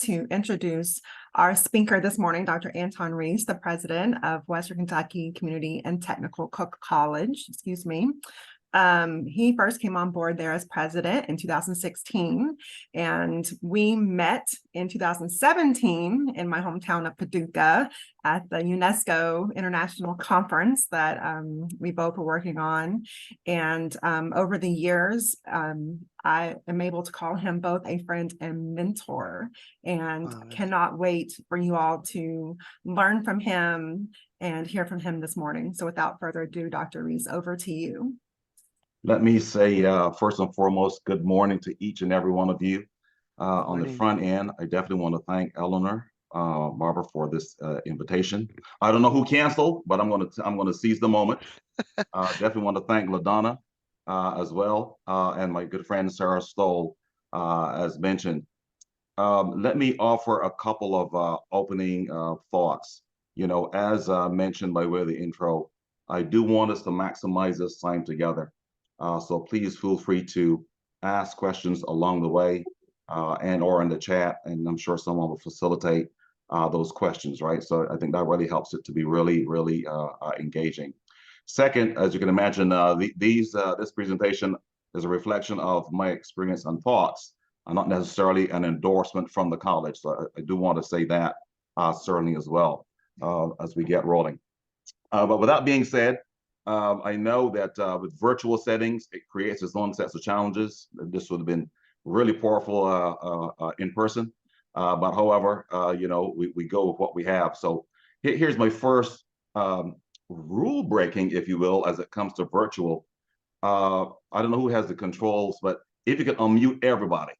to introduce our speaker this morning, Dr. Anton Reece, the president of Western Kentucky Community and Technical Cook College, excuse me. He first came on board there as president in 2016, and we met in 2017 in my hometown of Paducah at the UNESCO International Conference that we both were working on. And over the years, I am able to call him both a friend and mentor, and cannot wait for you all to learn from him and hear from him this morning. So without further ado, Dr. Reece, over to you. Let me say, first and foremost, good morning to each and every one of you. On the front end, I definitely want to thank Eleanor Barbara for this invitation. I don't know who canceled, but I'm going to seize the moment. Definitely want to thank LaDonna as well, and my good friend Sarah Stoll, as mentioned. Let me offer a couple of opening thoughts. You know, as mentioned by way of the intro, I do want us to maximize this time together. So please feel free to ask questions along the way and or in the chat, and I'm sure someone will facilitate those questions, right? So I think that really helps it to be really engaging. Second, as you can imagine, this presentation is a reflection of my experience and thoughts, and not necessarily an endorsement from the college. So I do want to say that certainly as well as we get rolling. But with that being said, I know that with virtual settings, it creates its own sets of challenges. This would have been really powerful in person. But however, you know, we go with what we have. So here's my first rule breaking, if you will, as it comes to virtual. I don't know who has the controls, but if you could unmute everybody.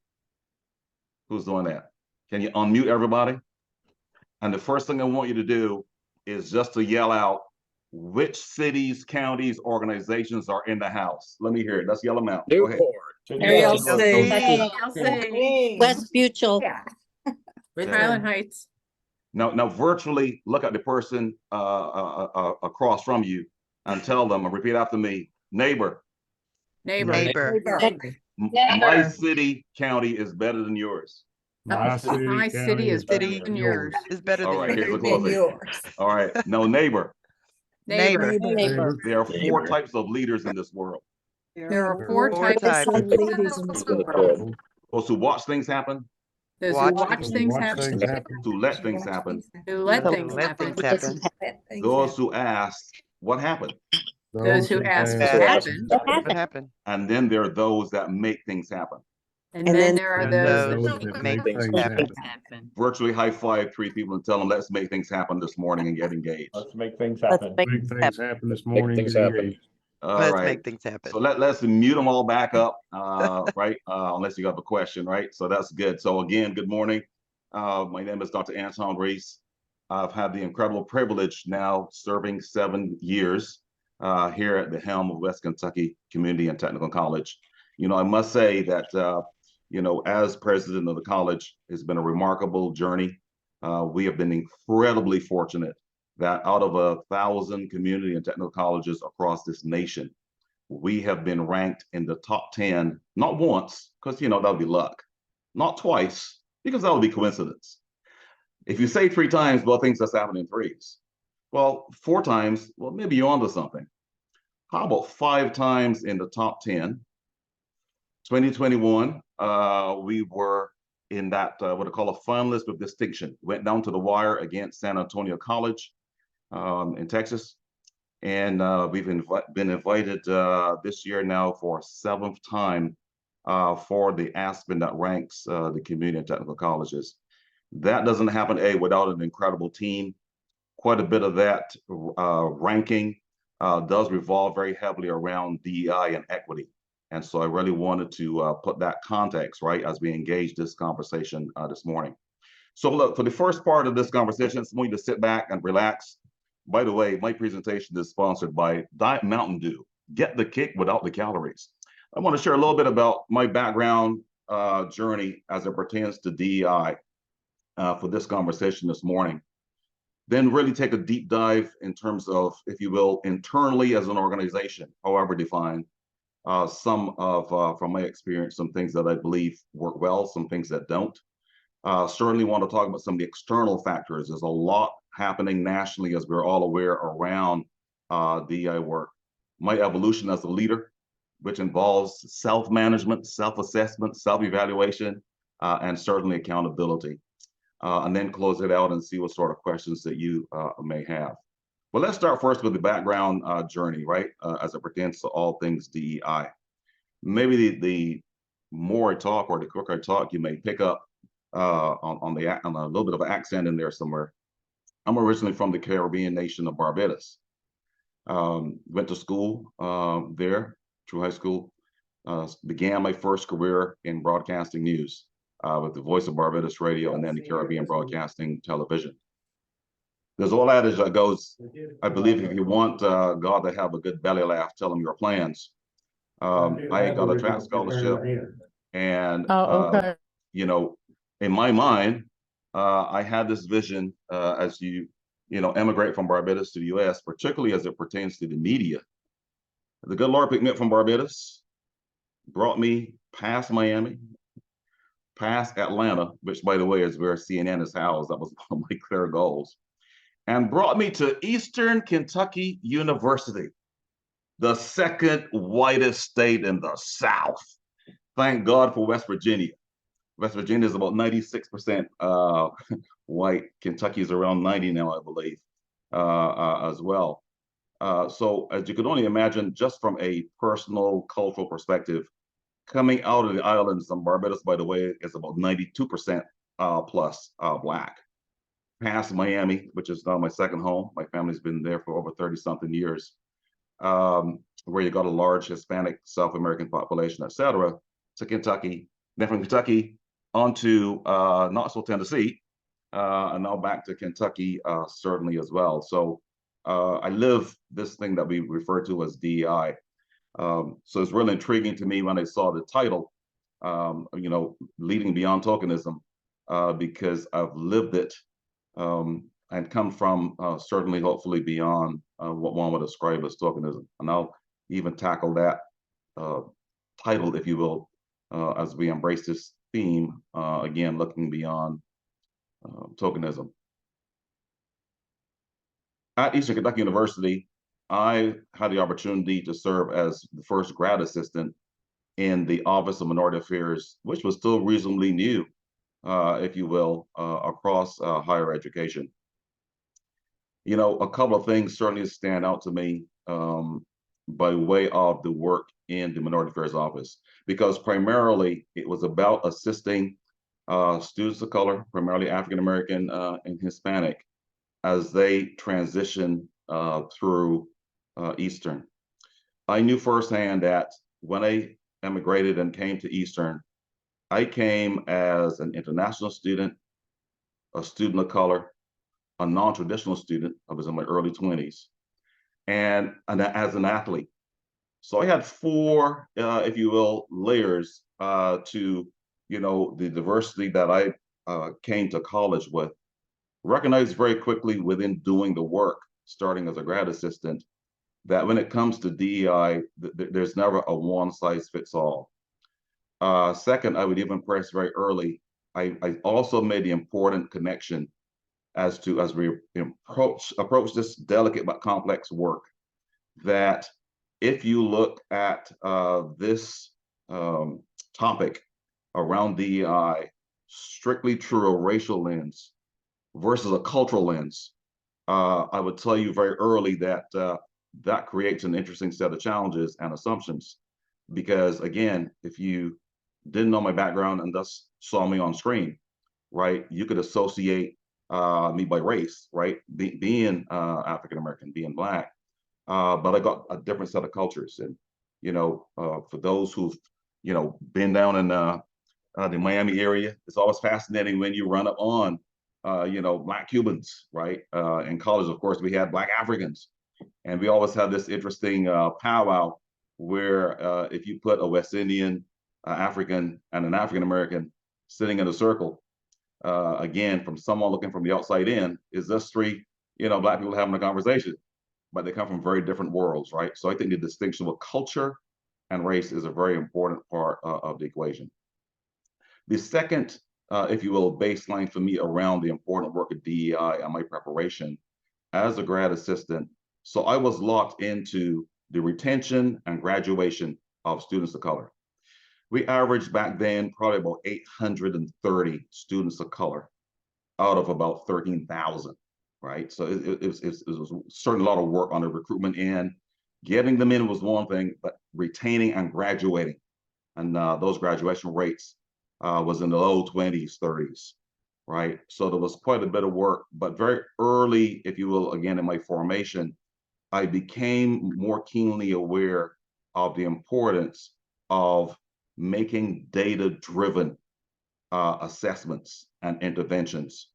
Who's doing that? Can you unmute everybody? And the first thing I want you to do is just to yell out which cities, counties, organizations are in the house. Let me hear it. Let's yell them out. Go ahead. West Buchel. Highland Heights. Now virtually look at the person across from you and tell them, and repeat after me, neighbor. Neighbor. My city, county is better than yours. My city is better than yours. Is better All than right, here's the yours. closing. All right, no, neighbor. Neighbor. There are four types of leaders in this world. There are four types of leaders in this world. Those who watch things happen, those who watch things happen, who let things happen, who let things Let happen, things happen. those who ask what happened, those who ask what happened, What happened? and then there are those that make things happen. and then there are those that make things happen. Virtually high five three people and tell them, let's make things happen this morning and get engaged. Let's make things happen. Make things happen this morning. things happen. All Let's right. make things happen. So let's mute them all back up, right? Unless you have a question, right? So that's good. So again, good morning. My name is Dr. Anton Reece. I've had the incredible privilege now serving 7 years here at the helm of West Kentucky Community and Technical College. You know, I must say that, you know, as president of the college, it's been a remarkable journey. We have been incredibly fortunate that out of 1,000 community and technical colleges across this nation, we have been ranked in the top 10, not once, because, you know, that would be luck, not twice, because that would be coincidence. If you say 3 times, well, things just happen in threes. Well, 4 times, well, maybe you're onto something. How about 5 times in the top 10? 2021, we were in that, what I call a finalist with distinction. Went down to the wire against San Antonio College in Texas. And we've been invited this year now for a 7th time for the Aspen that ranks the community and technical colleges. That doesn't happen, without an incredible team. Quite a bit of that ranking does revolve very heavily around DEI and equity. And so I really wanted to put that context, right, as we engage this conversation this morning. So look, for the first part of this conversation, I want you to sit back and relax. By the way, my presentation is sponsored by Diet Mountain Dew. Get the kick without the calories. I want to share a little bit about my background journey as it pertains to DEI for this conversation this morning. Then really take a deep dive in terms of, if you will, internally as an organization, however defined, some of, from my experience, some things that I believe work well, some things that don't. Certainly want to talk about some of the external factors. There's a lot happening nationally, as we're all aware, around DEI work. My evolution as a leader, which involves self-management, self-assessment, self-evaluation, and certainly accountability. And then close it out and see what sort of questions that you may have. Well, let's start first with the background journey, right, as it pertains to all things DEI. Maybe the more I talk or the quicker I talk, you may pick up on a little bit of an accent in there somewhere. I'm originally from the Caribbean nation of Barbados. Went to school there through high school. Began my first career in broadcasting news with the Voice of Barbados Radio and then the Caribbean Broadcasting Television. There's all adage that goes, I believe if you want God to have a good belly laugh, tell him your plans. I got a track scholarship and, you know, in my mind, I had this vision as you emigrate from Barbados to the US, particularly as it pertains to the media. The good Lord picked me up from Barbados, brought me past Miami, past Atlanta, which by the way is where CNN is housed. That was one of my clear goals. And brought me to Eastern Kentucky University, the second whitest state in the South. Thank God for West Virginia. West Virginia is about 96% white. Kentucky is around 90 now, I believe, as well. So as you can only imagine, just from a personal cultural perspective, coming out of the islands, and Barbados, by the way, is about 92% plus Black. Past Miami, which is now my second home. My family's been there for over 30-something years, where you got a large Hispanic, South American population, et cetera, to Kentucky. Then from Kentucky onto Knoxville, Tennessee, and now back to Kentucky, certainly as well. So I live this thing that we refer to as DEI. So it's really intriguing to me when I saw the title, Leading Beyond Tokenism, because I've lived it and come from certainly, hopefully, beyond what one would describe as tokenism. And I'll even tackle that title, if you will, as we embrace this theme, again, looking beyond tokenism. At Eastern Kentucky University, I had the opportunity to serve as the first grad assistant in the Office of Minority Affairs, which was still reasonably new, if you will, across higher education. You know, a couple of things certainly stand out to me by way of the work in the Minority Affairs Office, because primarily it was about assisting students of color, primarily African American and Hispanic, as they transition through Eastern. I knew firsthand that when I emigrated and came to Eastern, I came as an international student, a student of color, a non-traditional student. I was in my early 20s, and as an athlete. So I had four, if you will, layers to, the diversity that I came to college with. Recognized very quickly within doing the work, starting as a grad assistant, that when it comes to DEI, there's never a one-size-fits-all. Second, I would even press very early, I also made the important connection as we approach this delicate but complex work, that if you look at this topic around DEI, strictly through a racial lens versus a cultural lens, I would tell you very early that that creates an interesting set of challenges and assumptions. Because again, if you didn't know my background and thus saw me on screen, right, you could associate me by race, right, being African American, being Black, but I got a different set of cultures. And for those who've been down in the Miami area, it's always fascinating when you run up on Black Cubans, right? In college, of course, we had Black Africans, and we always had this interesting powwow where if you put a West Indian, African, and an African American sitting in a circle, again, from someone looking from the outside in, is this three, Black people having a conversation, but they come from very different worlds, right? So I think the distinction with culture and race is a very important part of the equation. The second if you will, baseline for me around the important work of DEI and my preparation as a grad assistant. So I was locked into the retention and graduation of students of color. We averaged back then probably about 830 students of color out of about 13,000, right? So it was certainly a lot of work on the recruitment end. Getting them in was one thing, but retaining and graduating, and those graduation rates was in the low 20s, 30s, right? So there was quite a bit of work, but very early, if you will, again, in my formation, I became more keenly aware of the importance of making data-driven assessments and interventions.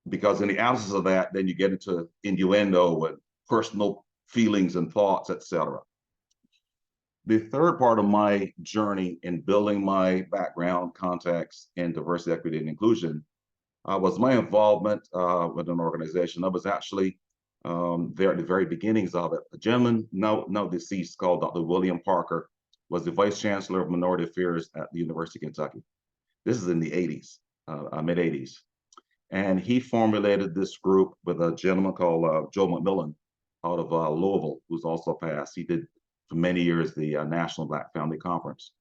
Because in the absence of that, then you get into innuendo and personal feelings and thoughts, etc. The third part of my journey in building my background, context in diversity, equity, and inclusion was my involvement with an organization. I was actually there at the very beginnings of it. A gentleman, now deceased, called Dr. William Parker, was the Vice Chancellor of Minority Affairs at the University of Kentucky. This is in the 80s, mid 80s. And he formulated this group with a gentleman called Joe McMillan out of Louisville, who's also passed. He did for many years the National Black Family Conference.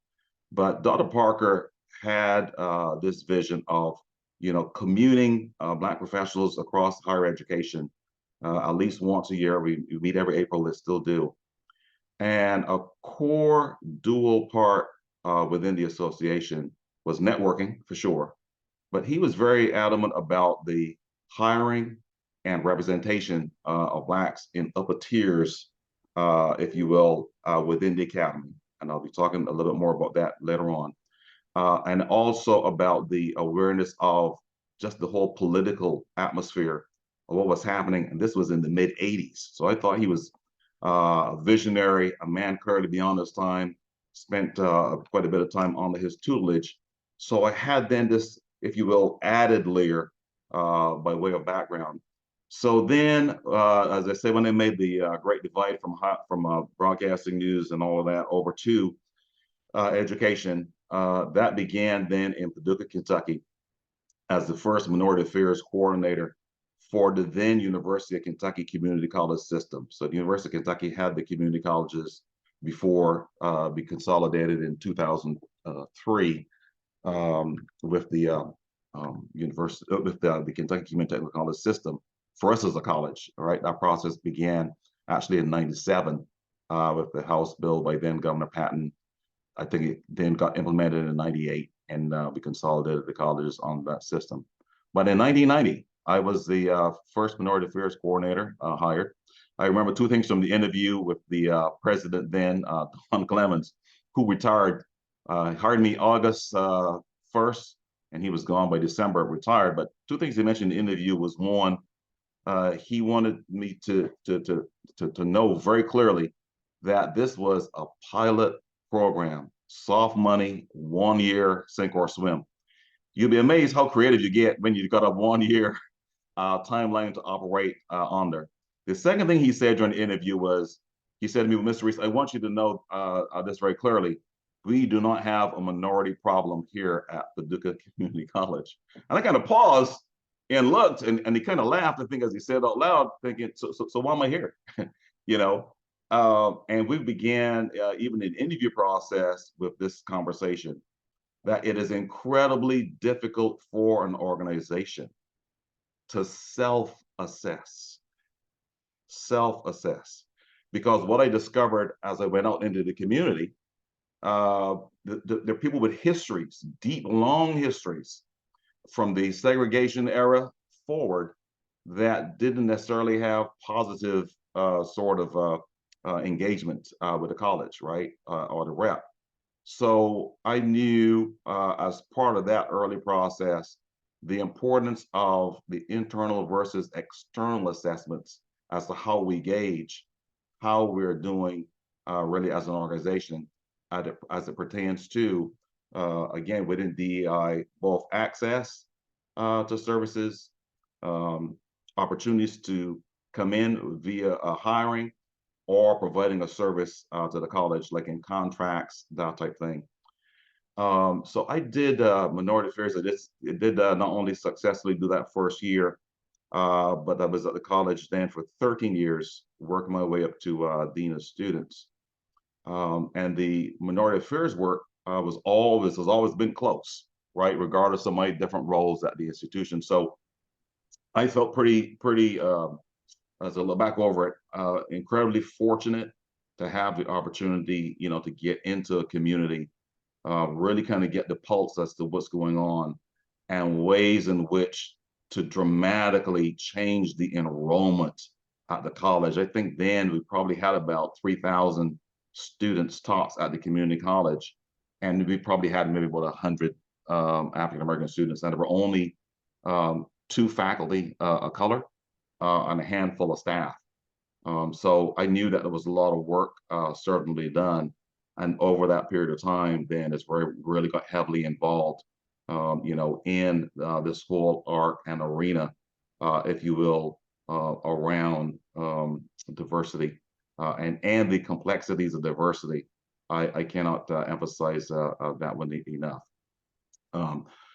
But Dr. Parker had this vision of, communing Black professionals across higher education at least once a year. We meet every April, they still do. And a core dual part within the association was networking, for sure. But he was very adamant about the hiring and representation of Blacks in upper tiers, if you will, within the academy. And I'll be talking a little bit more about that later on. And also about the awareness of just the whole political atmosphere of what was happening. And this was in the mid 80s. So I thought he was a visionary, a man currently beyond his time, spent quite a bit of time under his tutelage. So I had then this, if you will, added layer by way of background. So then, as I say, when they made the great divide from broadcasting news and all of that over to education, that began then in Paducah, Kentucky, as the first minority affairs coordinator for the then University of Kentucky Community College system. So the University of Kentucky had the community colleges before we consolidated in 2003 with the the Kentucky Community Technical College system. For us as a college, all right, that process began actually in '97 with the House bill by then Governor Patton. I think it then got implemented in '98, and we consolidated the colleges on that system. But in 1990, I was the first minority affairs coordinator hired. I remember two things from the interview with the president then, Don Clemens, who retired, hired me August 1st, and he was gone by December, retired. But two things he mentioned in the interview was, one, he wanted me to know very clearly that this was a pilot program, soft money, 1 year, sink or swim. You'll be amazed how creative you get when you've got a 1 year timeline to operate under. The second thing he said during the interview was, he said to me, Mr. Reece, I want you to know this very clearly. We do not have a minority problem here at Paducah Community College. And I kind of paused and looked, and he kind of laughed, I think, as he said out loud, thinking, so why am I here? And we began even an interview process with this conversation, that it is incredibly difficult for an organization to self-assess. Because what I discovered as I went out into the community, there are people with histories, deep, long histories from the segregation era forward that didn't necessarily have positive sort of engagement with the college, right, or the rep. So I knew as part of that early process, the importance of the internal versus external assessments as to how we gauge how we're doing really as an organization as it pertains to, again, within DEI, both access to services, opportunities to come in via hiring, or providing a service to the college, like in contracts, that type thing. So I did minority affairs. It did not only successfully do that first year, but I was at the college then for 13 years, working my way up to dean of students. And the minority affairs work has always been close, right? Regardless of my different roles at the institution. So I felt pretty, as I look back over it, incredibly fortunate to have the opportunity, to get into a community, really kind of get the pulse as to what's going on and ways in which to dramatically change the enrollment at the college. I think then we probably had about 3,000 students tops at the community college, and we probably had maybe about 100 African-American students, and there were only 2 faculty of color and a handful of staff. So I knew that there was a lot of work certainly done. And over that period of time, then it's really got heavily involved, in this whole arc and arena, if you will, around diversity and the complexities of diversity. I cannot emphasize that one enough.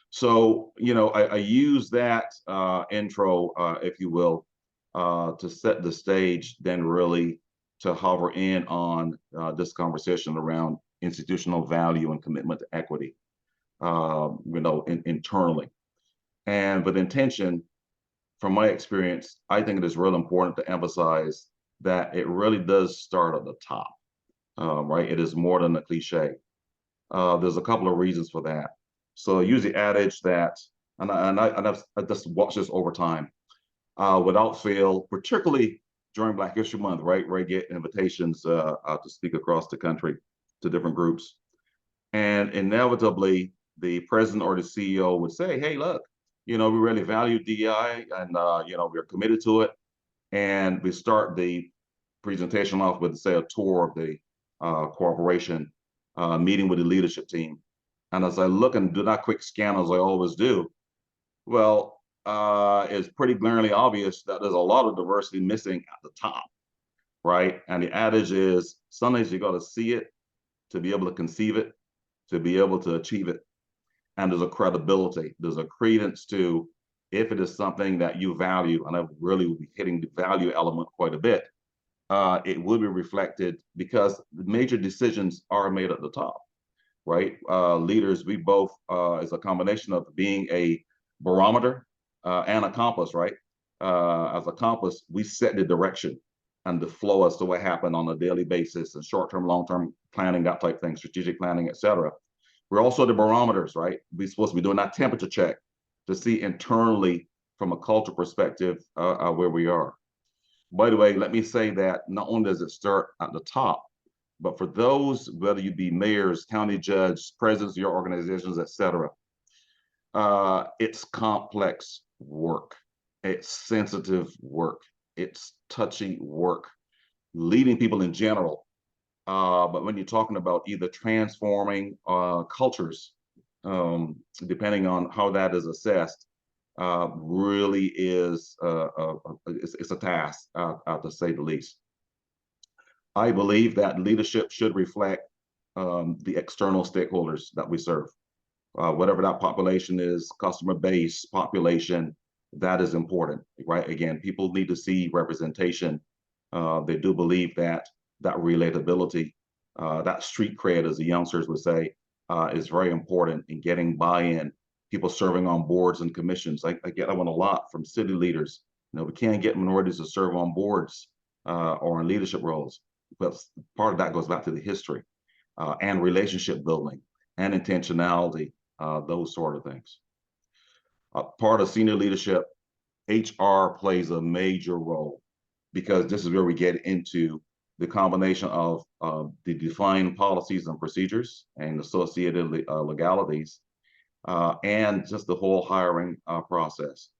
So, I use that intro, if you will, to set the stage, then really to hover in on this conversation around institutional value and commitment to equity, internally. And with intention, from my experience, I think it is real important to emphasize that it really does start at the top, right? It is more than a cliche. There's a couple of reasons for that. So I use the adage that, and I've just watched this over time, without fail, particularly during Black History Month, right, where I get invitations to speak across the country to different groups. And inevitably, the president or the CEO would say, hey, look, we really value DEI and, we're committed to it. And we start the presentation off with, say, a tour of the corporation, meeting with the leadership team. And as I look and do that quick scan, as I always do, well, it's pretty glaringly obvious that there's a lot of diversity missing at the top, right? And the adage is, sometimes you got to see it to be able to conceive it, to be able to achieve it. And there's a credibility, there's a credence to, if it is something that you value, and I really will be hitting the value element quite a bit, it will be reflected because the major decisions are made at the top, right? Leaders, we both, is a combination of being a barometer and a compass, right? As a compass, we set the direction and the flow as to what happened on a daily basis and short-term, long-term planning, that type of thing, strategic planning, et cetera. We're also the barometers, right? We're supposed to be doing that temperature check to see internally from a culture perspective where we are. By the way, let me say that not only does it start at the top, but for those, whether you be mayors, county judges, presidents of your organizations, et cetera, it's complex work. It's sensitive work. It's touchy work, leading people in general. But when you're talking about either transforming cultures, depending on how that is assessed, really is it's a task, to say the least. I believe that leadership should reflect the external stakeholders that we serve. Whatever that population is, customer base, population, that is important, right? Again, people need to see representation. They do believe that relatability, that street cred, as the youngsters would say, is very important in getting buy-in. People serving on boards and commissions. I get that one a lot from city leaders. We can't get minorities to serve on boards or in leadership roles. But part of that goes back to the history and relationship building and intentionality, those sort of things. Part of senior leadership, HR plays a major role because this is where we get into the combination of the defined policies and procedures and associated legalities, and just the whole hiring process.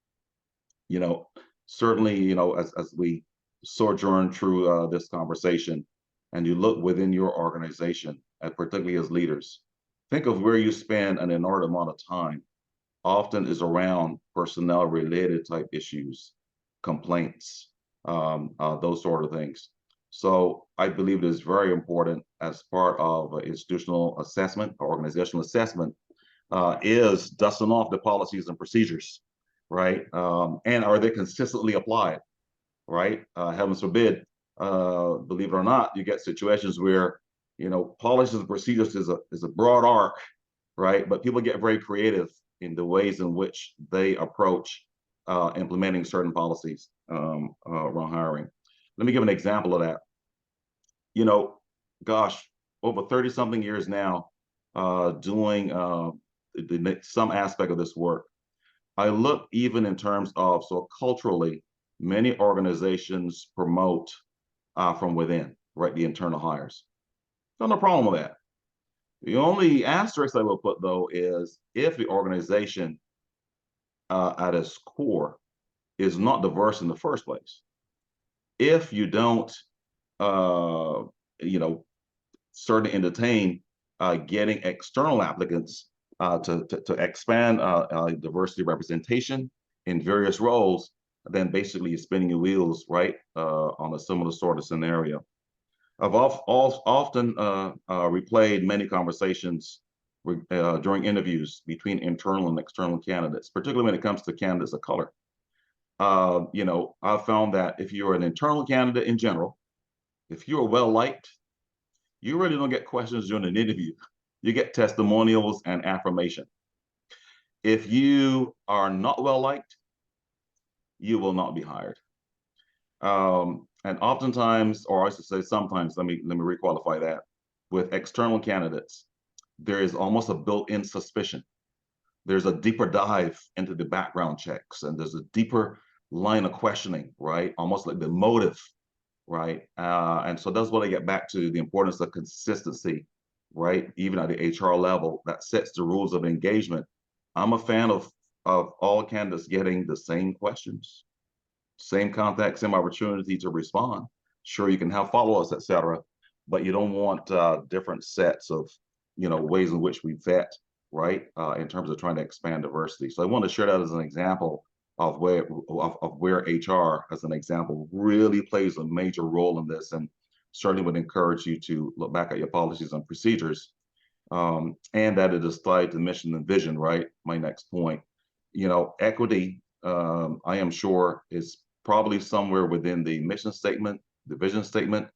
Certainly, as we sojourn through this conversation and you look within your organization, and particularly as leaders, think of where you spend an inordinate amount of time. Often is around personnel related type issues, complaints, those sort of things. So I believe it is very important as part of institutional assessment, or organizational assessment, is dusting off the policies and procedures, right? And are they consistently applied, right? Heavens forbid, believe it or not, you get situations where, policies and procedures is a broad arc, right? But people get very creative in the ways in which they approach implementing certain policies around hiring. Let me give an example of that. Gosh, over 30 something years now, doing some aspect of this work. I look even in terms of, so culturally, many organizations promote from within, right? The internal hires. No problem with that. The only asterisk I will put, though, is if the organization at its core is not diverse in the first place. If you don't, certainly entertain getting external applicants to expand diversity representation in various roles, then basically you're spinning your wheels, right, on a similar sort of scenario. I've often replayed many conversations during interviews between internal and external candidates, particularly when it comes to candidates of color. I've found that if you're an internal candidate in general, if you're well-liked, you really don't get questions during an interview. You get testimonials and affirmation. If you are not well-liked, you will not be hired. And oftentimes, or I should say sometimes, let me requalify that, with external candidates, there is almost a built-in suspicion. There's a deeper dive into the background checks, and there's a deeper line of questioning, right? Almost like the motive, right? And so that's what I get back to, the importance of consistency, right? Even at the HR level, that sets the rules of engagement. I'm a fan of all candidates getting the same questions, same contact, same opportunity to respond. Sure, you can have follow-ups, et cetera, but you don't want different sets of, ways in which we vet, right? In terms of trying to expand diversity. So I want to share that as an example of where HR, as an example, really plays a major role in this, and certainly would encourage you to look back at your policies and procedures, and that it is tied to mission and vision, right? My next point, equity, I am sure, is probably somewhere within the mission statement, the vision statement.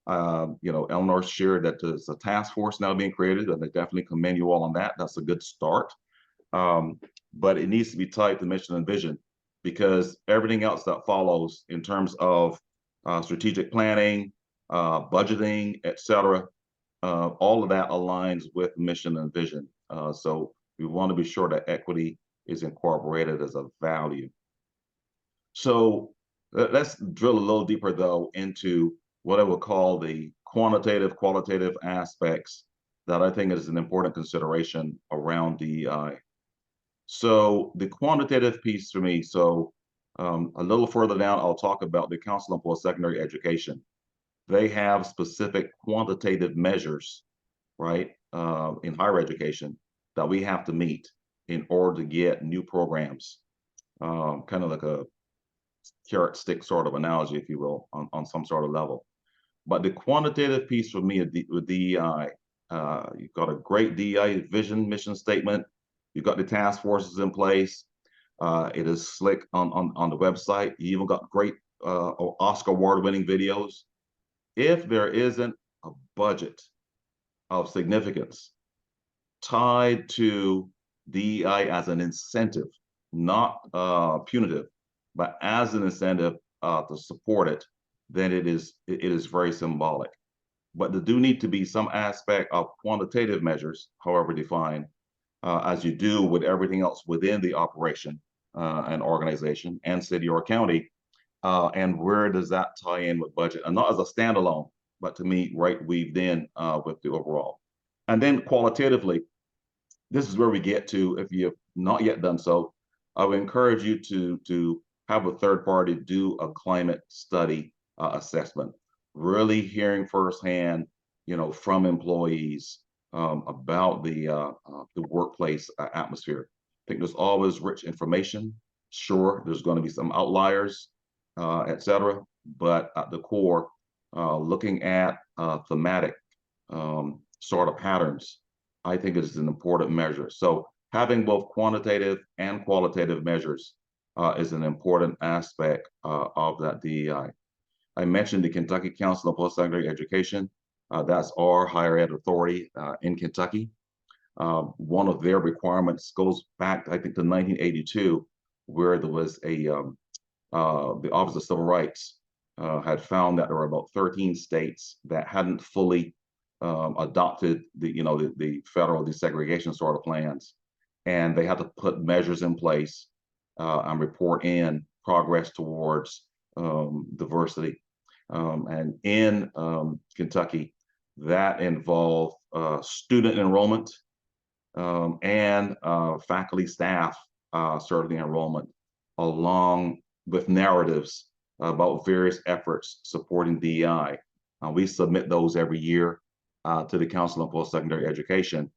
Eleanor shared that there's a task force now being created, and I definitely commend you all on that. That's a good start. But it needs to be tied to mission and vision, because everything else that follows in terms of strategic planning, budgeting, et cetera, all of that aligns with mission and vision. So we want to be sure that equity is incorporated as a value. So let's drill a little deeper, though, into what I would call the quantitative, qualitative aspects that I think is an important consideration around DEI. So the quantitative piece for me, a little further down, I'll talk about the Council on Post-Secondary Education. They have specific quantitative measures, right, in higher education that we have to meet in order to get new programs, kind of like a carrot stick sort of analogy, if you will, on some sort of level. But the quantitative piece for me with DEI, you've got a great DEI vision, mission statement. You've got the task forces in place. It is slick on the website. You even got great Oscar award-winning videos. If there isn't a budget of significance tied to DEI as an incentive, not punitive, but as an incentive to support it, then it is very symbolic. But there do need to be some aspect of quantitative measures, however defined, as you do with everything else within the operation and organization and city or county. And where does that tie in with budget? And not as a standalone, but to me, right weaved in with the overall. And then qualitatively, this is where we get to, if you have not yet done so, I would encourage you to have a third party do a climate study assessment, really hearing firsthand, from employees about the workplace atmosphere. I think there's always rich information. Sure, there's going to be some outliers, et cetera, but at the core, looking at thematic sort of patterns, I think is an important measure. So having both quantitative and qualitative measures is an important aspect of that DEI. I mentioned the Kentucky Council of Post-Secondary Education. That's our higher ed authority in Kentucky. One of their requirements goes back, I think, to 1982, where there was the Office of Civil Rights had found that there were about 13 states that hadn't fully adopted the federal desegregation sort of plans, and they had to put measures in place and report in progress towards diversity. And in Kentucky, that involved student enrollment and faculty staff certainly enrollment, along with narratives about various efforts supporting DEI. We submit those every year to the Council on Post-Secondary Education.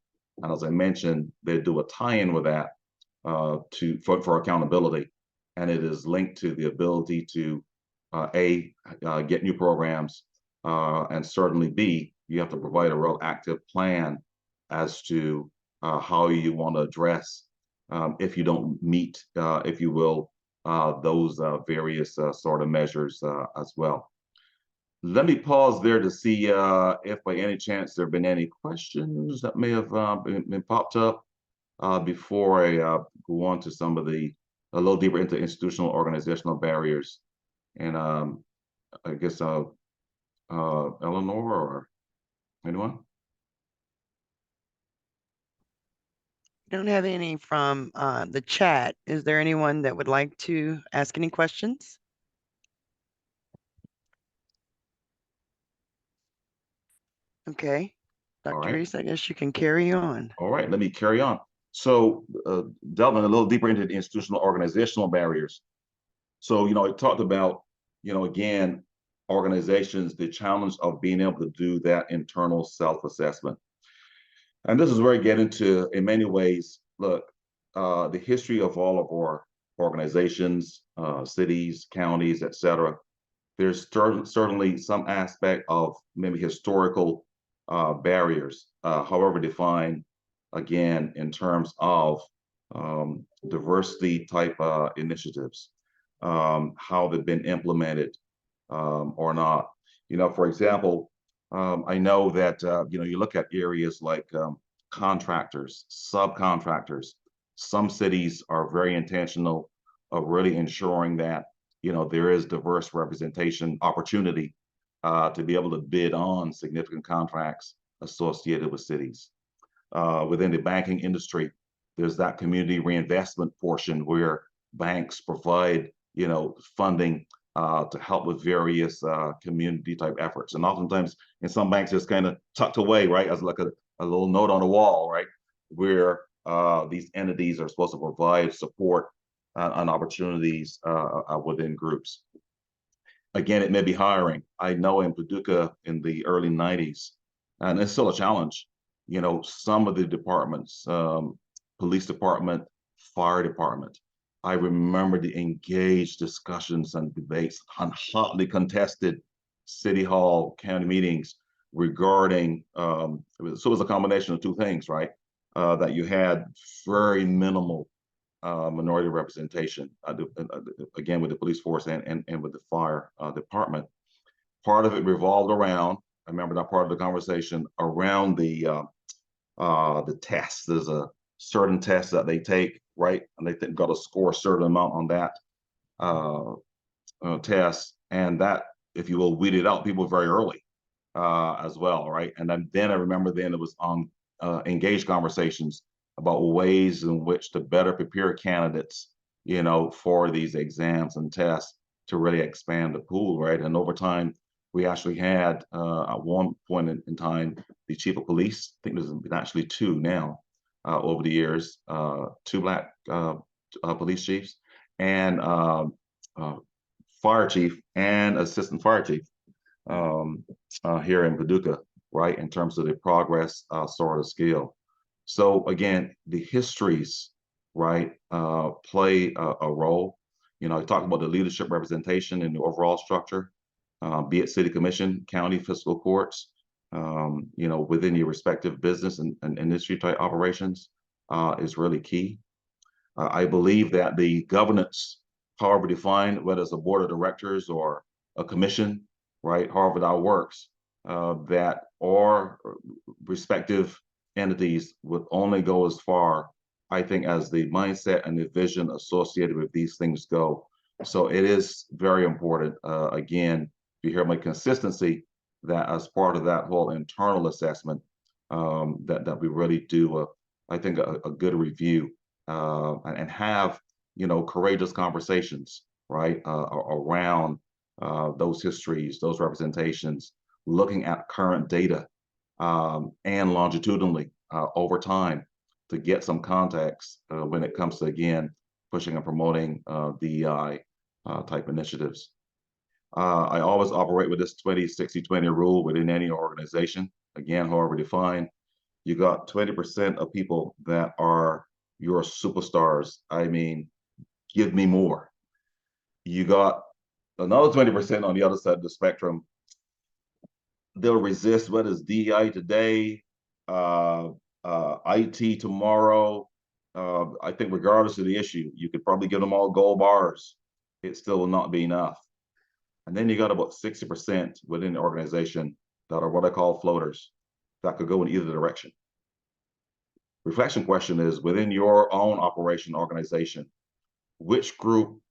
And as I mentioned, they do a tie-in with that for accountability. And it is linked to the ability to get new programs, and certainly B, you have to provide a real active plan as to how you want to address if you don't meet, if you will, those various sort of measures as well. Let me pause there to see if by any chance there have been any questions that may have been popped up before I go on to some of a little deeper into institutional organizational barriers. And I guess Eleanor or anyone? Don't have any from the chat. Is there anyone that would like to ask any questions? Okay, Dr. right. Reece, I guess you can carry on. All right, let me carry on. So delving a little deeper into the institutional organizational barriers. So, I talked about, again, organizations, the challenge of being able to do that internal self-assessment. And this is where I get into, in many ways, look, the history of all of our organizations, cities, counties, et cetera. There's certainly some aspect of maybe historical barriers, however defined, again, in terms of diversity type initiatives, how they've been implemented or not. For example, I know that, you look at areas like contractors, subcontractors. Some cities are very intentional of really ensuring that, there is diverse representation opportunity to be able to bid on significant contracts associated with cities. Within the banking industry, there's that community reinvestment portion where banks provide, funding to help with various community type efforts. And oftentimes in some banks, it's kind of tucked away, right, as like a little note on the wall, right, where these entities are supposed to provide support and opportunities within groups. Again, it may be hiring. I know in Paducah in the early 90s, and it's still a challenge, some of the departments, police department, fire department, I remember the engaged discussions and debates on hotly contested city hall county meetings regarding, so it was a combination of two things, right? That you had very minimal minority representation, again, with the police force and with the fire department. Part of it revolved around, I remember that part of the conversation, around the tests. There's a certain test that they take, right? And they got to score a certain amount on that test. And that, if you will, weeded out people very early as well, right? And then I remember then it was on engaged conversations about ways in which to better prepare candidates, for these exams and tests to really expand the pool, right? And over time, we actually had at one point in time, the chief of police, I think there's actually two now over the years, two Black police chiefs, and fire chief and assistant fire chief here in Paducah, right, in terms of the progress sort of scale. So again, the histories, right, play a role. I talked about the leadership representation in the overall structure. be it city commission, county fiscal courts, you know, within your respective business and industry type operations is really key. I believe that the governance, however defined, whether it's a board of directors or a commission, right, however that works, that our respective entities would only go as far, I think, as the mindset and the vision associated with these things go. So it is very important, again, you hear my consistency, that as part of that whole internal assessment, that we really do, I think, a good review and have, you know, courageous conversations, right, around those histories, those representations, looking at current data and longitudinally over time to get some context when it comes to, again, pushing and promoting DEI type initiatives. I always operate with this 20-60-20 rule within any organization. Again, however defined, you got 20% of people that are your superstars. I mean, give me more. You got another 20% on the other side of the spectrum. They'll resist what is DEI today, IT tomorrow. I think regardless of the issue, you could probably give them all gold bars. It still will not be enough. And then you got about 60% within the organization that are what I call floaters that could go in either direction. Reflection question is, within your own operation organization, which group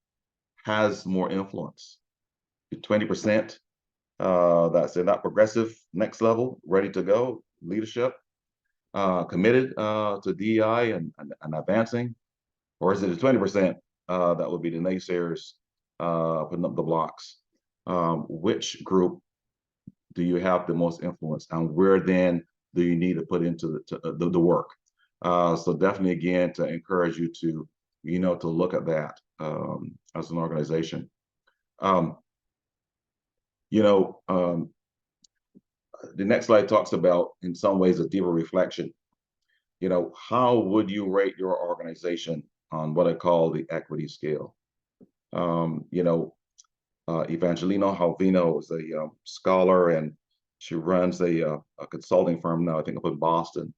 has more influence? The 20% that's in that progressive next level, ready to go, leadership, committed to DEI and advancing? Or is it the 20% that would be the naysayers putting up the blocks? Which group do you have the most influence, and where then do you need to put into the work? So definitely, again, to encourage you to, you know, to look at that as an organization. You know, the next slide talks about, in some ways, a deeper reflection. You know, how would you rate your organization on what I call the equity scale? You know, Evangelina Halvino is a scholar, and she runs a consulting firm now, I think, up in Boston.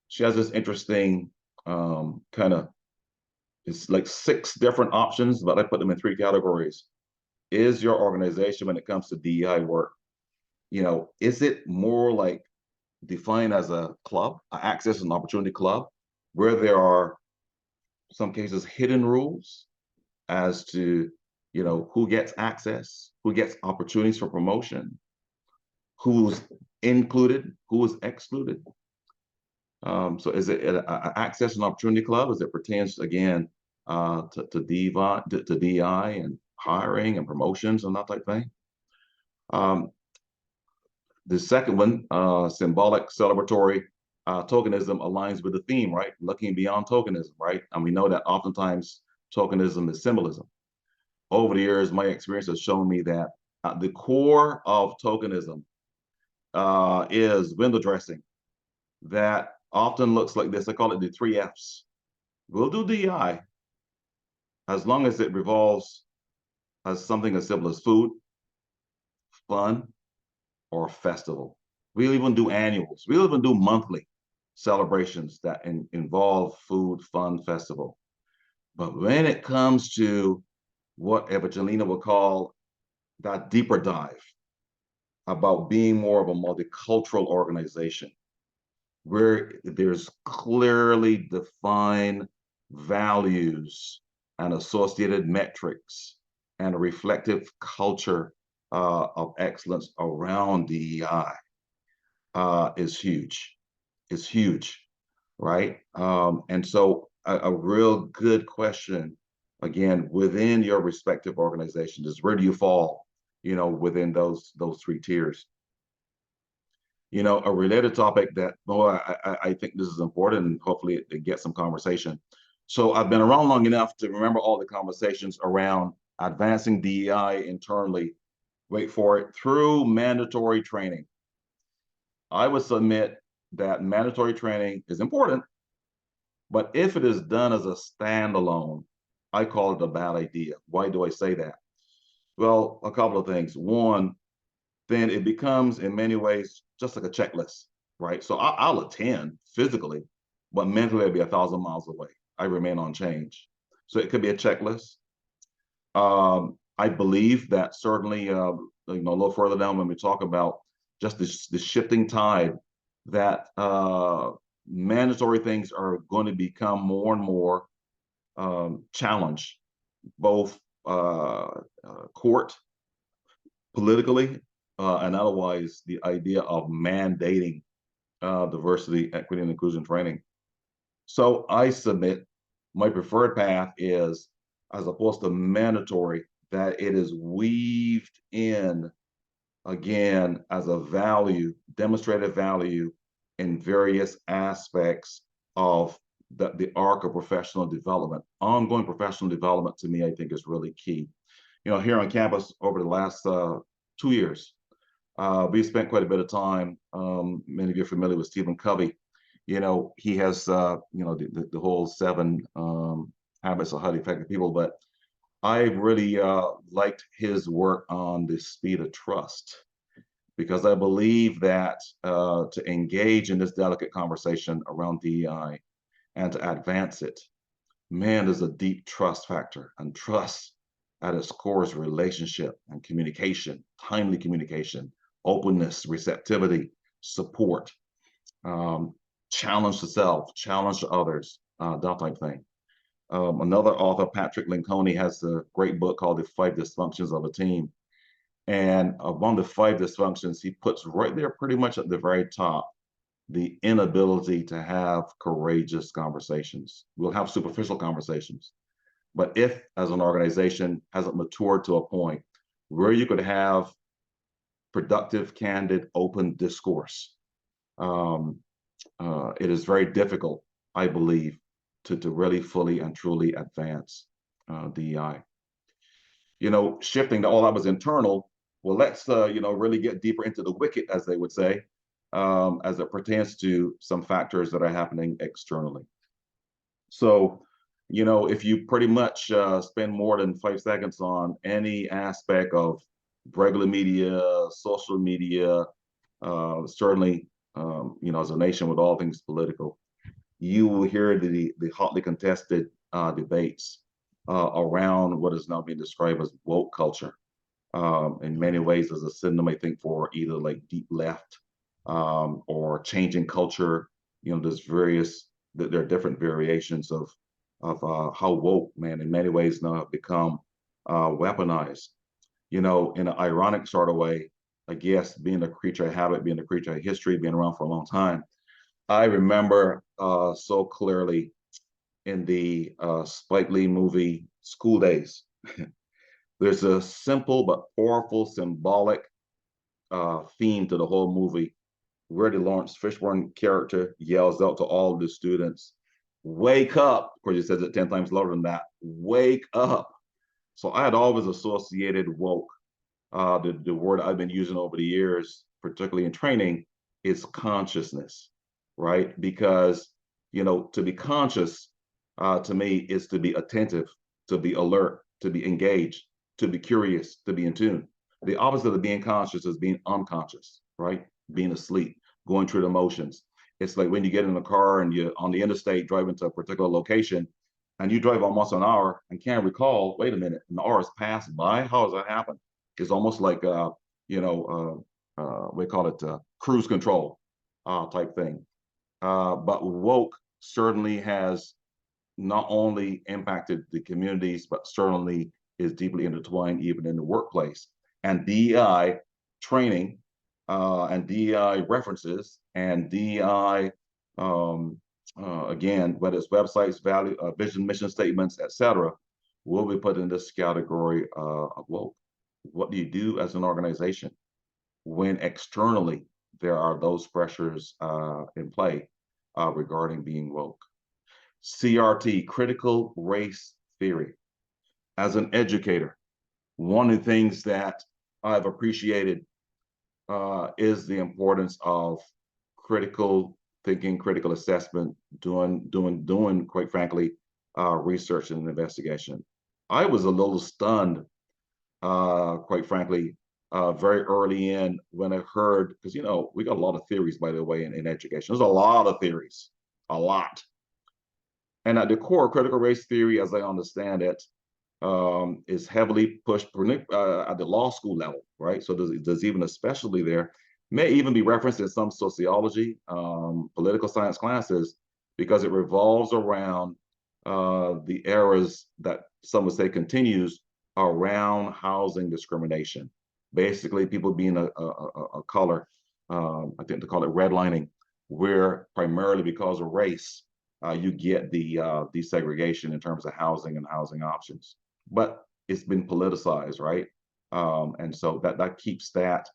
She has this interesting kind of, it's like 6 different options, but I put them in 3 categories. Is your organization, when it comes to DEI work, you know, is it more like defined as a club, an access and opportunity club, where there are, in some cases, hidden rules as to, you know, who gets access, who gets opportunities for promotion, who's included, who is excluded? So is it an access and opportunity club as it pertains, again, to DEI and hiring and promotions and that type of thing? The second one, symbolic, celebratory, tokenism aligns with the theme, right? Looking beyond tokenism, right? And we know that oftentimes tokenism is symbolism. Over the years, my experience has shown me that the core of tokenism is window dressing that often looks like this. I call it the 3 F's. We'll do DEI as long as it revolves as something as simple as food, fun, or festival. We'll even do annuals. We'll even do monthly celebrations that involve food, fun, festival. But when it comes to what Evangelina would call that deeper dive about being more of a multicultural organization, where there's clearly defined values and associated metrics and a reflective culture of excellence around DEI, is huge. It's huge, right? And so a real good question, again, within your respective organizations, is where do you fall, you know, within those 3 tiers? You know, a related topic that, I think this is important, and hopefully it gets some conversation. So I've been around long enough to remember all the conversations around advancing DEI internally, wait for it, through mandatory training. I would submit that mandatory training is important, but if it is done as a standalone, I call it a bad idea. Why do I say that? Well, a couple of things. One, then it becomes in many ways just like a checklist, right? So I'll attend physically, but mentally I'll be 1,000 miles away. I remain unchanged. So it could be a checklist. I believe that certainly, a little further down when we talk about just this shifting tide, that mandatory things are going to become more and more challenged, both court, politically, and otherwise, the idea of mandating diversity, equity, and inclusion training. So I submit my preferred path is, as opposed to mandatory, that it is weaved in again as a value, demonstrated value in various aspects of the arc of professional development. Ongoing professional development to me, I think, is really key. Here on campus over the last 2 years, we spent quite a bit of time. Many of you are familiar with Stephen Covey. He has the whole 7 habits of highly effective people, but I really liked his work on the speed of trust, because I believe that to engage in this delicate conversation around DEI and to advance it, man, there's a deep trust factor, and trust at its core is relationship and communication, timely communication, openness, receptivity, support, challenge to self, challenge to others, that type thing. Another author, Patrick Lencioni, has a great book called The 5 Dysfunctions of a Team. And among the 5 dysfunctions, he puts right there pretty much at the very top, the inability to have courageous conversations. We'll have superficial conversations. But if, as an organization, hasn't matured to a point where you could have productive, candid, open discourse, it is very difficult, I believe, to really fully and truly advance DEI. Shifting to all that was internal, well, let's really get deeper into the wicket, as they would say, as it pertains to some factors that are happening externally. So, if you pretty much spend more than 5 seconds on any aspect of regular media, social media, certainly, as a nation with all things political, you will hear the hotly contested debates around what is now being described as woke culture. In many ways, as a synonym, I think, for either like deep left or changing culture. There are different variations of how woke, man, in many ways now have become weaponized. In an ironic sort of way, I guess, being a creature of habit, being a creature of history, being around for a long time, I remember so clearly in the Spike Lee movie School Days. There's a simple but powerful symbolic theme to the whole movie, where the Lawrence Fishburne character yells out to all the students, "Wake up!" Of course, he says it 10 times louder than that. "Wake up!" So I had always associated woke. The word I've been using over the years, particularly in training, is consciousness, right? Because, to be conscious, to me, is to be attentive, to be alert, to be engaged, to be curious, to be in tune. The opposite of being conscious is being unconscious, right? Being asleep, going through the motions. It's like when you get in a car and you're on the interstate driving to a particular location, and you drive almost an hour and can't recall, wait a minute, an hour has passed by? How does that happen? It's almost like, we call it cruise control type thing. But woke certainly has not only impacted the communities, but certainly is deeply intertwined even in the workplace. And DEI training and DEI references and DEI, again, whether it's websites, value, vision, mission statements, etc., will be put in this category of woke. What do you do as an organization when externally there are those pressures in play regarding being woke? CRT, critical race theory. As an educator, one of the things that I've appreciated is the importance of critical thinking, critical assessment, doing, quite frankly, research and investigation. I was a little stunned, quite frankly, very early in when I heard, because, you know, we got a lot of theories, by the way, in education. There's a lot of theories, a lot. And at the core, critical race theory, as I understand it, is heavily pushed at the law school level, right? So there's even a specialty there, may even be referenced in some sociology, political science classes, because it revolves around the eras that some would say continues around housing discrimination. Basically, people being a color, I think they call it redlining, where primarily because of race, you get the desegregation in terms of housing and housing options. But it's been politicized, right? And so that keeps that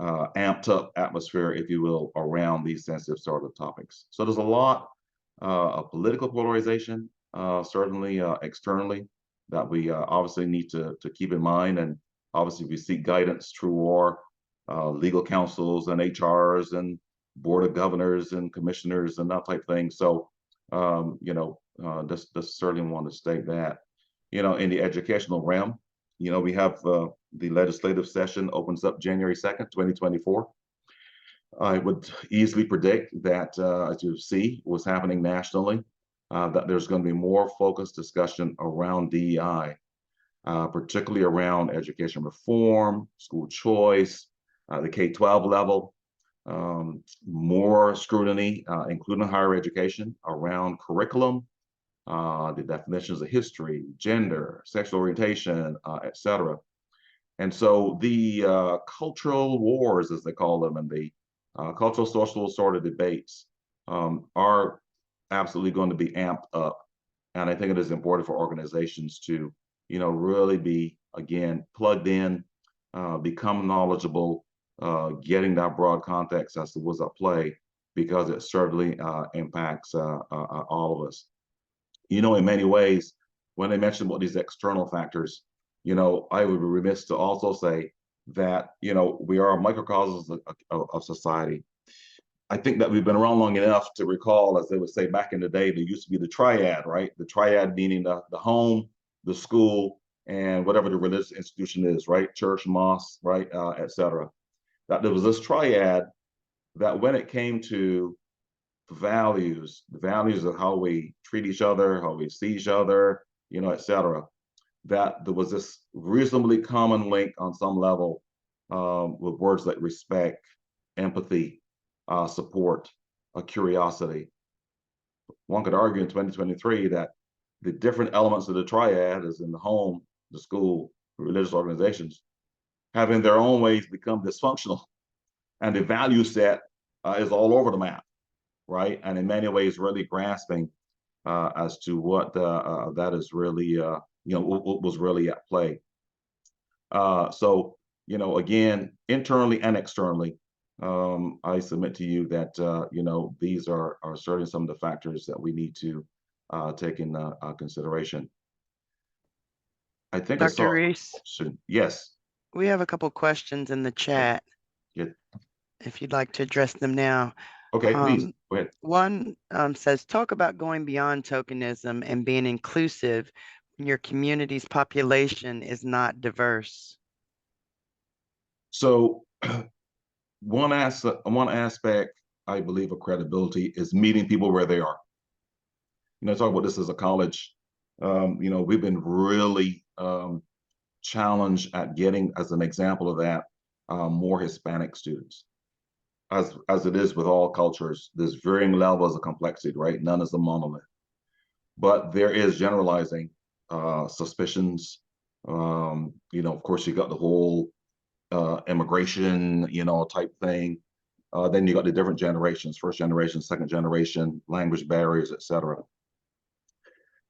amped up atmosphere, if you will, around these sensitive sort of topics. So there's a lot of political polarization, certainly externally, that we obviously need to keep in mind. And obviously we seek guidance through our legal counsels and HRs and board of governors and commissioners and that type of thing. So, you know, just certainly want to state that. You know, in the educational realm, you know, we have the legislative session opens up January 2nd, 2024. I would easily predict that, as you see what's happening nationally, that there's going to be more focused discussion around DEI, particularly around education reform, school choice, the K-12 level, more scrutiny, including higher education, around curriculum, the definitions of history, gender, sexual orientation, etc. And so the cultural wars, as they call them, and the cultural social sort of debates are absolutely going to be amped up. And I think it is important for organizations to, you know, really be, again, plugged in, become knowledgeable, getting that broad context as to what's at play, because it certainly impacts all of us. You know, in many ways, when they mention about these external factors, you know, I would be remiss to also say that, you know, we are microcosms of society. I think that we've been around long enough to recall, as they would say back in the day, there used to be the triad, right? The triad meaning the home, the school, and whatever the religious institution is, right? Church, mosque, right, etc. That there was this triad that when it came to the values of how we treat each other, how we see each other, you know, etc., that there was this reasonably common link on some level with words like respect, empathy, support, curiosity. One could argue in 2023 that the different elements of the triad, as in the home, the school, the religious organizations, have in their own ways become dysfunctional, and the value set is all over the map, right? And in many ways, really grasping as to what that is really, you know, what was really at play. So, you know, again, internally and externally, I submit to you that, you know, these are certainly some of the factors that we need to take in consideration. I think I saw. Dr. Reece, Yes. we have a couple questions in the chat. Yeah. If you'd like to address them now. Okay, please go ahead. One says, talk about going beyond tokenism and being inclusive when your community's population is not diverse. So one aspect, I believe, of credibility is meeting people where they are. You know, talk about this as a college. You know, we've been really challenged at getting, as an example of that, more Hispanic students. As it is with all cultures, there's varying levels of complexity, right? None is a monolith. But there is generalizing suspicions. You know, of course, you got the whole immigration, you know, type thing. Then you got the different generations, first generation, second generation, language barriers, etc.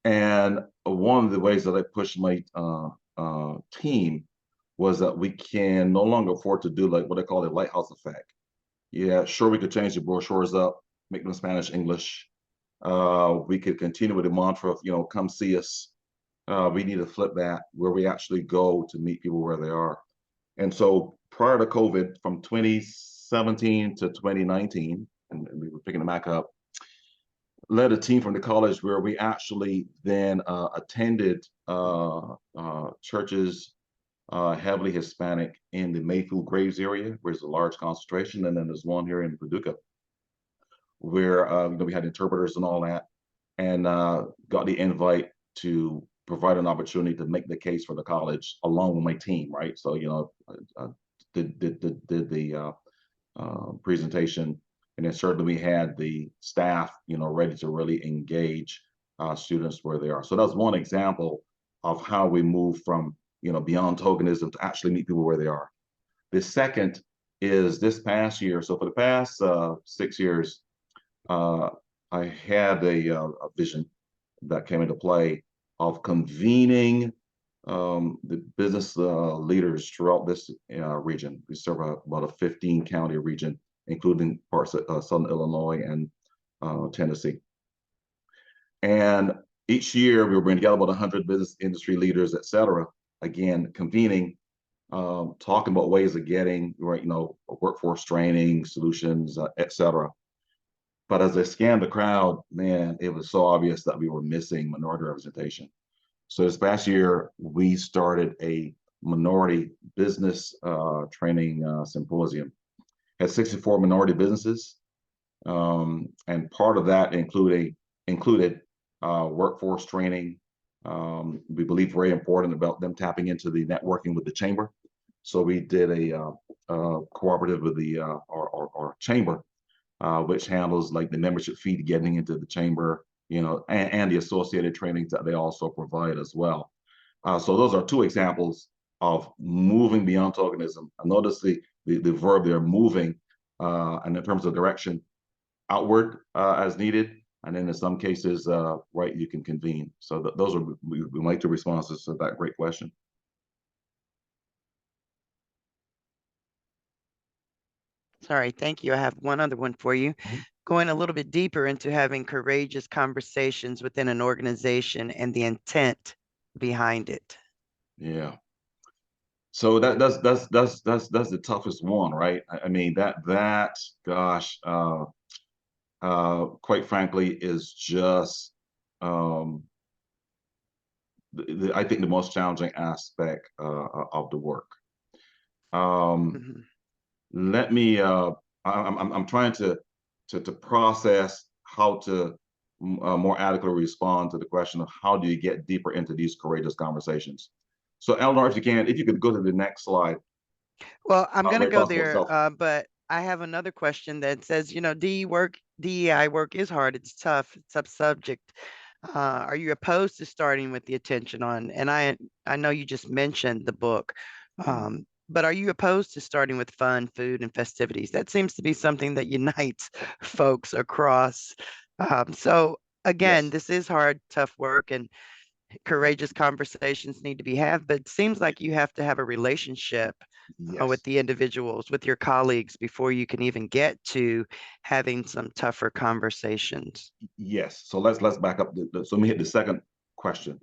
And one of the ways that I pushed my team was that we can no longer afford to do like what I call the lighthouse effect. Yeah, sure, we could change the brochures up, make them Spanish, English. We could continue with the mantra of, you know, come see us. We need to flip that where we actually go to meet people where they are. And so prior to COVID, from 2017 to 2019, and we were picking it back up, led a team from the college where we actually then attended churches heavily Hispanic in the Mayfield Graves area, where there's a large concentration, and then there's one here in Paducah, where we had interpreters and all that, and got the invite to provide an opportunity to make the case for the college along with my team, right? So did the presentation, and then certainly we had the staff, ready to really engage students where they are. So that's one example of how we move from beyond tokenism to actually meet people where they are. The second is this past year. So for the past 6 years, I had a vision that came into play of convening the business leaders throughout this region. We serve about a 15 county region, including parts of Southern Illinois and Tennessee. And each year we were bringing together about 100 business industry leaders, et cetera, again, convening, talking about ways of getting, workforce training, solutions, et cetera. But as I scanned the crowd, man, it was so obvious that we were missing minority representation. So this past year, we started a minority business training symposium. Had 64 minority businesses, and part of that included workforce training. We believe very important about them tapping into the networking with the chamber. So we did a cooperative with the our chamber, which handles like the membership fee to getting into the chamber, and the associated trainings that they also provide as well. So those are two examples of moving beyond tokenism. I notice the verb there, moving, and in terms of direction, outward as needed, and then in some cases, right, you can convene. So those are we like the responses to that great question. Sorry, thank you. I have one other one for you. Going a little bit deeper into having courageous conversations within an organization and the intent behind it. Yeah. So that's the toughest one, right? I mean that gosh, quite frankly, is just I think the most challenging aspect of the work. Let me I'm trying to process how to more adequately respond to the question of how do you get deeper into these courageous conversations. So Eleanor, if you could go to the next slide. Well, I'm going to go possible there, self. but I have another question that says, DEI work is hard. It's tough. It's a subject. Are you opposed to starting with the attention on, and I know you just mentioned the book, but are you opposed to starting with fun, food, and festivities? That seems to be something that unites folks across. So again, Yes. this is hard, tough work, and courageous conversations need to be had, but it seems like you have to have a relationship with the individuals, with your colleagues, before you can even get to having some tougher conversations. Yes. So let's back up. So let me hit the second question.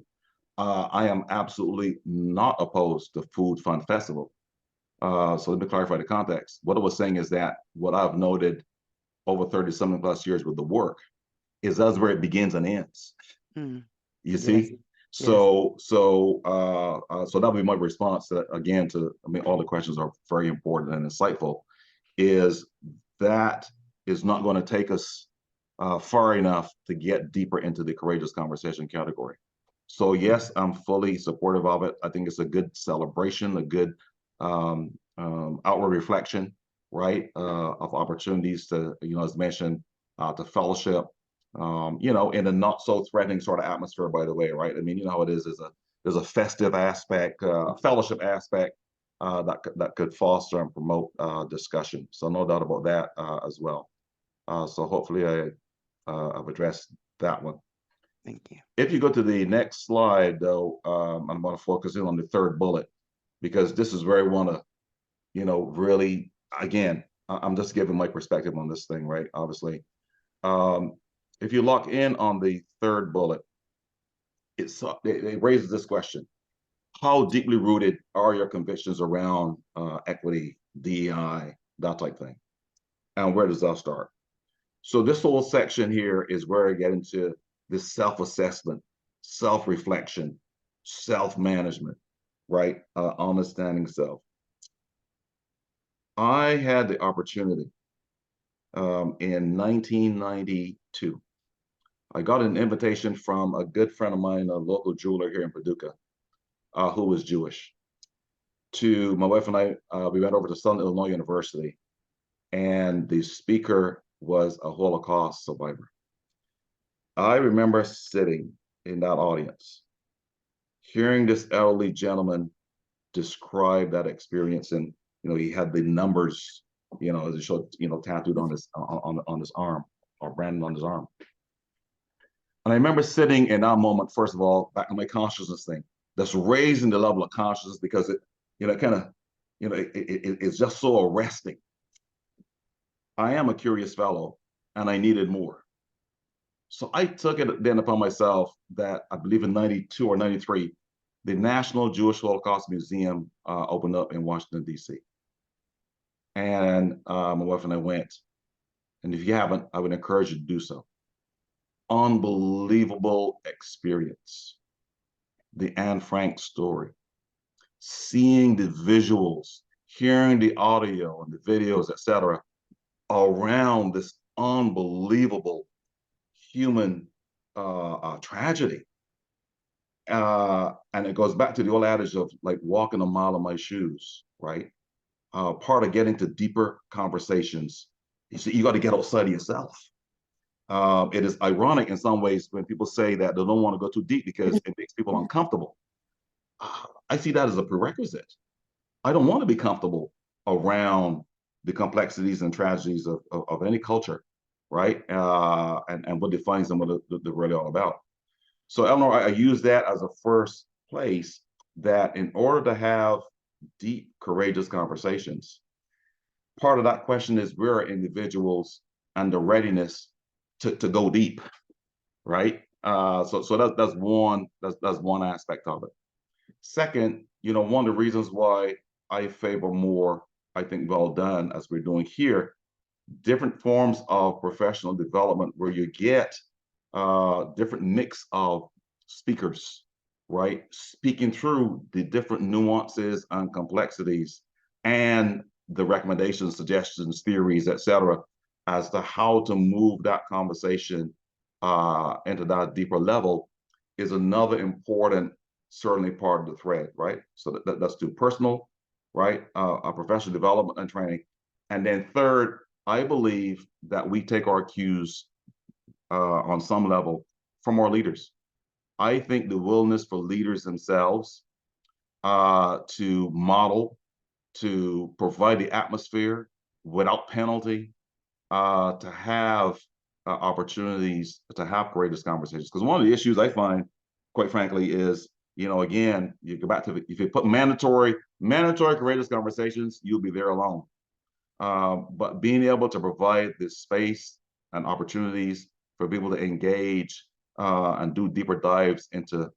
I am absolutely not opposed to Food Fun Festival. So let me clarify the context. What I was saying is that what I've noted over 30-something plus years with the work is that's where it begins and ends. You see? So that would be my response to, again, all the questions are very important and insightful, is that is not going to take us far enough to get deeper into the courageous conversation category. So yes, I'm fully supportive of it. I think it's a good celebration, a good outward reflection, right, of opportunities to, as mentioned, to fellowship, in a not so threatening sort of atmosphere, by the way, right? I mean, you know how it is, there's a festive aspect, a fellowship aspect that could foster and promote discussion. So no doubt about that as well. So hopefully I've addressed that one. Thank you. If you go to the next slide, though, I'm going to focus in on the third bullet, because this is where I want to, really, again, I'm just giving my perspective on this thing, right? Obviously. If you lock in on the third bullet, it raises this question: how deeply rooted are your convictions around equity, DEI, that type thing? And where does that start? So this whole section here is where I get into this self-assessment, self-reflection, self-management. right? Understanding self. I had the opportunity in 1992. I got an invitation from a good friend of mine, a local jeweler here in Paducah, who was Jewish. My wife and I, we went over to Southern Illinois University, and the speaker was a Holocaust survivor. I remember sitting in that audience, hearing this elderly gentleman describe that experience, and he had the numbers, as it showed, tattooed on his arm, or branded on his arm. And I remember sitting in that moment, first of all, back in my consciousness thing, that's raising the level of consciousness, because it, it's just so arresting. I am a curious fellow, and I needed more. So I took it then upon myself that I believe in 92 or 93, the National Jewish Holocaust Museum opened up in Washington, D.C. And my wife and I went. And if you haven't, I would encourage you to do so. Unbelievable experience. The Anne Frank story, seeing the visuals, hearing the audio and the videos, etc., around this unbelievable human tragedy. And it goes back to the old adage of like walking a mile in my shoes, right? Part of getting to deeper conversations is you got to get outside of yourself. It is ironic in some ways when people say that they don't want to go too deep because it makes people uncomfortable. I see that as a prerequisite. I don't want to be comfortable around the complexities and tragedies of any culture, right? And what defines them, what they're really all about. So Eleanor, I use that as a first place that in order to have deep, courageous conversations, part of that question is where are individuals and the readiness to go deep, right? So that's one aspect of it. Second, one of the reasons why I favor more, I think, well done, as we're doing here, different forms of professional development where you get different mix of speakers, right? Speaking through the different nuances and complexities and the recommendations, suggestions, theories, etc., as to how to move that conversation into that deeper level is another important, certainly part of the thread, right? So that's to personal, right? Professional development and training. And then third, I believe that we take our cues on some level from our leaders. I think the willingness for leaders themselves to model, to provide the atmosphere without penalty, to have opportunities to have courageous conversations. Because one of the issues I find, quite frankly, is, again, you go back to, if you put mandatory courageous conversations, you'll be there alone. But being able to provide this space and opportunities for people to engage and do deeper dives into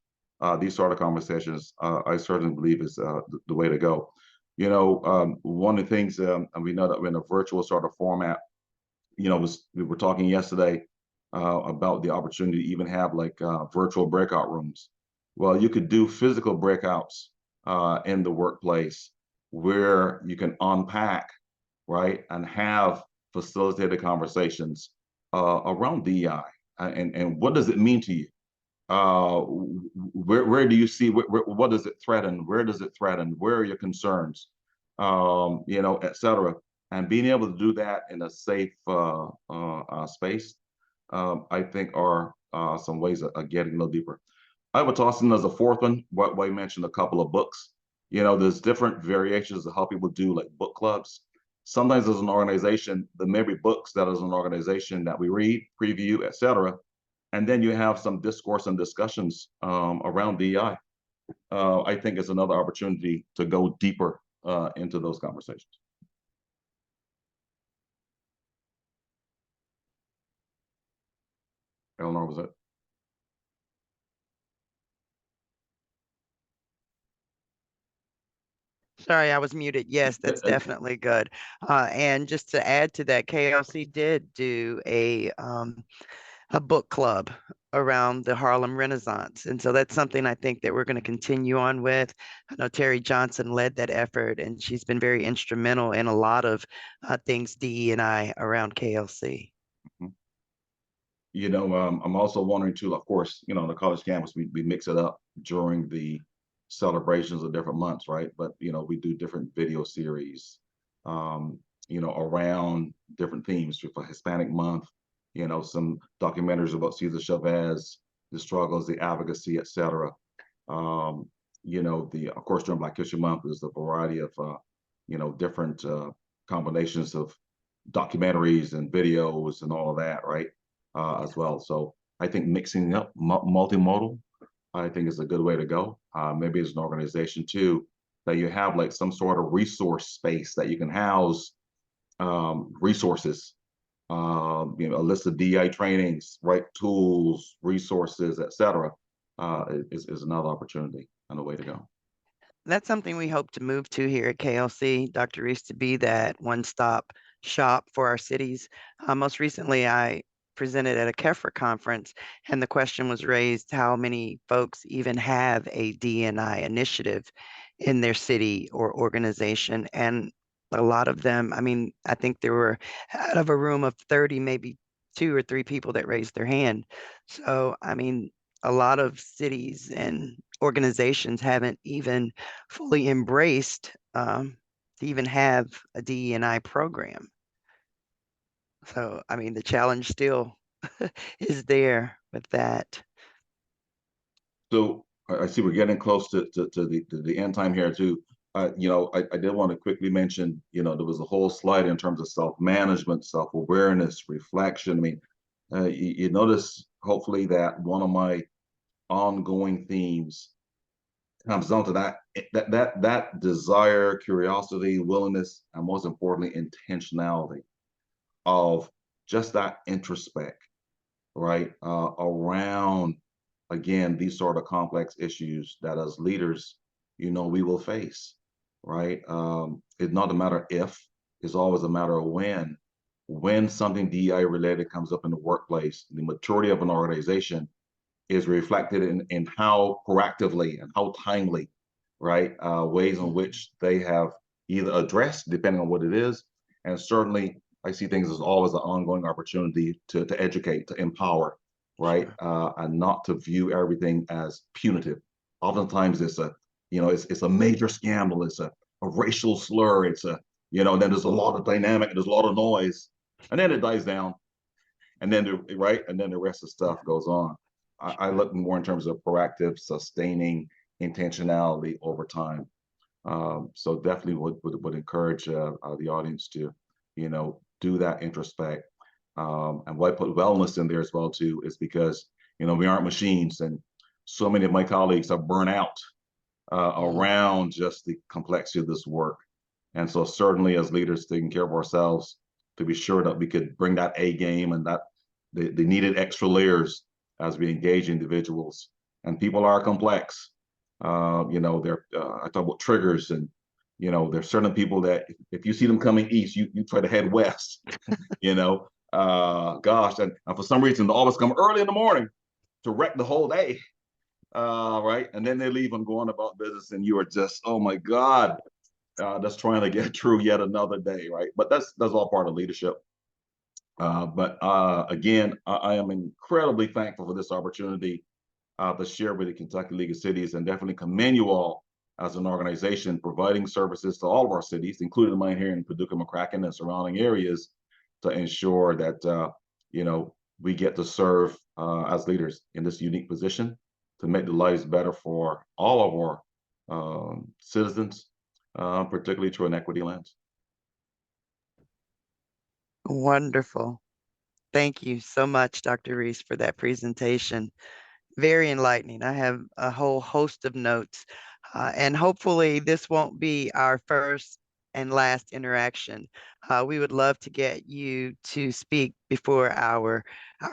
these sort of conversations, I certainly believe is the way to go. One of the things, and we know that we're in a virtual sort of format, we were talking yesterday about the opportunity to even have like virtual breakout rooms. Well, you could do physical breakouts in the workplace where you can unpack, right, and have facilitated conversations around DEI and what does it mean to you? Where do you see, what does it threaten? Where does it threaten? Where are your concerns? Et cetera. And being able to do that in a safe space, I think are some ways of getting a little deeper. I would toss in as a fourth one, what I mentioned a couple of books. There's different variations of how people do like book clubs. Sometimes as an organization, there may be books that as an organization that we read, preview, et cetera. And then you have some discourse and discussions around DEI. I think it's another opportunity to go deeper into those conversations. Eleanor, was it? Sorry, I was muted. Yes, that's definitely good. And just to add to that, KLC did do a a book club around the Harlem Renaissance. And so that's something I think that we're going to continue on with. I know Terry Johnson led that effort, and she's been very instrumental in a lot of things DE&I around KLC. You know, I'm also wondering too, of course, you know, on the college campus, we mix it up during the celebrations of different months, right? But, you know, we do different video series, you know, around different themes for Hispanic month, you know, some documentaries about Cesar Chavez, the struggles, the advocacy, et cetera. You know, of course, during Black History Month, there's a variety of, you know, different combinations of documentaries and videos and all of that, right? As well. So I think mixing up multimodal, I think is a good way to go. Maybe as an organization too, that you have like some sort of resource space that you can house resources, you know, a list of DI trainings, right? Tools, resources, etc. Is another opportunity and a way to go. That's something we hope to move to here at KLC, Dr. Reece, to be that one-stop shop for our cities. Most recently, I presented at a KEFRA conference, and the question was raised, how many folks even have a D&I initiative in their city or organization? And a lot of them, I mean, I think there were out of a room of 30, maybe 2 or 3 people that raised their hand. So, I mean, a lot of cities and organizations haven't even fully embraced to even have a DE&I program. So, I mean, the challenge still is there with that. So I see we're getting close to the end time here too. You know, I did want to quickly mention, you know, there was a whole slide in terms of self-management, self-awareness, reflection. I mean, you notice hopefully that one of my ongoing themes comes down to that desire, curiosity, willingness, and most importantly, intentionality of just that introspect, right? Around again these sort of complex issues that as leaders, you know, we will face, right? It's not a matter if, it's always a matter of when. When something DEI related comes up in the workplace, the maturity of an organization is reflected in how proactively and how timely, right, ways in which they have either addressed, depending on what it is, and certainly I see things as always an ongoing opportunity to educate, to empower, right, and not to view everything as punitive. Oftentimes it's a, you know, it's a major scandal, it's a racial slur, it's a, you know, then there's a lot of dynamic, there's a lot of noise, and then it dies down, and then and then the rest of the stuff goes on. I look more in terms of proactive, sustaining intentionality over time. So definitely would encourage the audience to, you know, do that introspect. And why I put wellness in there as well too is because, you know, we aren't machines, and so many of my colleagues are burnt out around just the complexity of this work. And so certainly as leaders taking care of ourselves, to be sure that we could bring that A game and that the needed extra layers as we engage individuals. And people are complex. You know, I talk about triggers, and you know, there's certain people that if you see them coming east, you try to head west. You know, gosh, and for some reason they always come early in the morning to wreck the whole day. Right, and then they leave and go on about business, and you are just, oh my God, just trying to get through yet another day, right? But that's all part of leadership. But again, I am incredibly thankful for this opportunity to share with the Kentucky League of Cities, and definitely commend you all as an organization providing services to all of our cities, including mine here in Paducah, McCracken, and surrounding areas, to ensure that you know, we get to serve as leaders in this unique position to make the lives better for all of our citizens, particularly through an equity lens. Wonderful. Thank you so much, Dr. Reece, for that presentation. Very enlightening. I have a whole host of notes, and hopefully this won't be our first and last interaction. We would love to get you to speak before our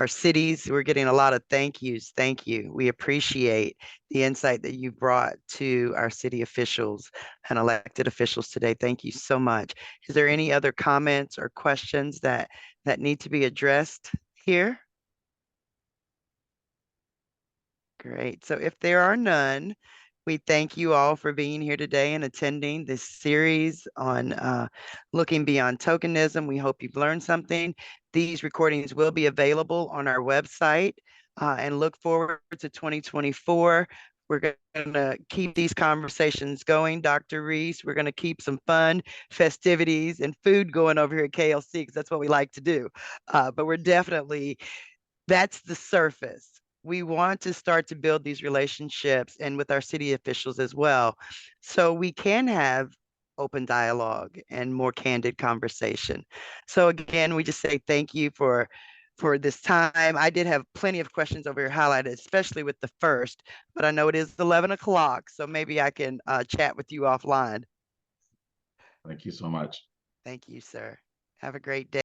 cities. We're getting a lot of thank yous. Thank you. We appreciate the insight that you brought to our city officials and elected officials today. Thank you so much. Is there any other comments or questions that need to be addressed here? Great. So if there are none, we thank you all for being here today and attending this series on looking beyond tokenism. We hope you've learned something. These recordings will be available on our website, and look forward to 2024. We're going to keep these conversations going, Dr. Reece. We're going to keep some fun festivities and food going over here at KLC because that's what we like to do. But we're definitely, that's the surface. We want to start to build these relationships and with our city officials as well, so we can have open dialogue and more candid conversation. So again, we just say thank you for this time. I did have plenty of questions over here highlighted, especially with the first, but I know it is 11 o'clock, so maybe I can chat with you offline. Thank you so much. Thank you, sir. Have a great day.